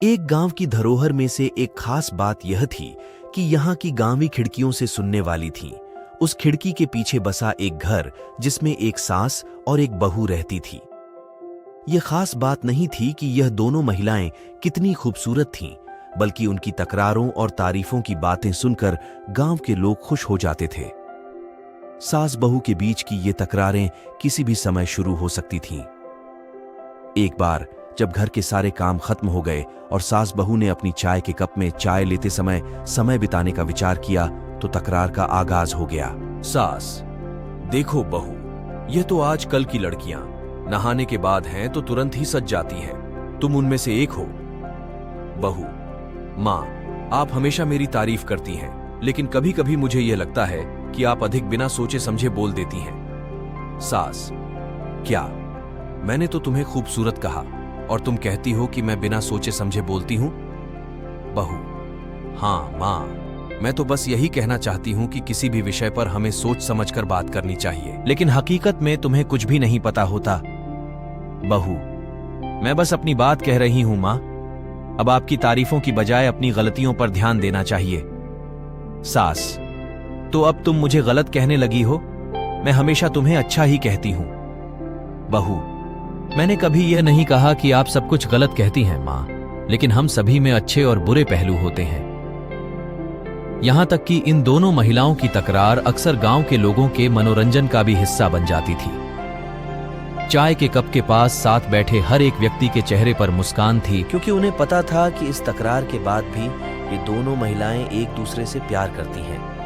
एक गांव की धरोहर में से एक खास बात यह थी कि यहाँ की गांवी खिड़कियों से सुनने वाली थीं। उस खिड़की के पीछे बसा एक घर जिसमें एक सास और एक बहू रहती थी। यह खास बात नहीं थी कि यह दोनों महिलाएं कितनी खूबसूरत थीं, बल्कि उनकी तकरारों और तारीफों की बातें सुनकर गांव के लोग खुश हो जाते थे। सास बहू के बीच की ये तकरारें किसी भी समय शुरू हो सकती थीं। एक बार जब घर के सारे काम खत्म हो गए और सास बहू ने अपनी चाय के कप में चाय लेते समय बिताने का विचार किया तो तकरार का आगाज हो गया। सास, देखो बहू, यह तो आजकल की लड़कियां नहाने के बाद हैं तो तुरंत ही सज जाती हैं। तुम उनमें से एक हो। बहू, माँ, आप हमेशा मेरी तारीफ करती हैं, लेकिन कभी कभी मुझे यह लगता है कि आप अधिक बिना सोचे समझे बोल देती हैं। सास, क्या मैंने तो तुम्हें खूबसूरत कहा और तुम कहती हो कि मैं बिना सोचे समझे बोलती हूं? बहू, हाँ माँ, मैं तो बस यही कहना चाहती हूं कि किसी भी विषय पर हमें सोच समझकर बात करनी चाहिए, लेकिन हकीकत में तुम्हें कुछ भी नहीं पता होता। बहू, मैं बस अपनी बात कह रही हूं माँ। अब आपकी तारीफों की बजाय अपनी गलतियों पर ध्यान देना चाहिए। सास, तो अब तुम मुझे गलत कहने लगी हो? मैं हमेशा तुम्हें अच्छा ही कहती हूं। बहू, मैंने कभी यह नहीं कहा कि आप सब कुछ गलत कहती हैं माँ, लेकिन हम सभी में अच्छे और बुरे पहलू होते हैं। यहां तक कि इन दोनों महिलाओं की तकरार अक्सर गांव के लोगों के मनोरंजन का भी हिस्सा बन जाती थी। चाय के कप के पास साथ बैठे हर एक व्यक्ति के चेहरे पर मुस्कान थी, क्योंकि उन्हें पता था कि इस तकरार के बाद भी ये दोनों महिलाएं एक दूसरे से प्यार करती हैं।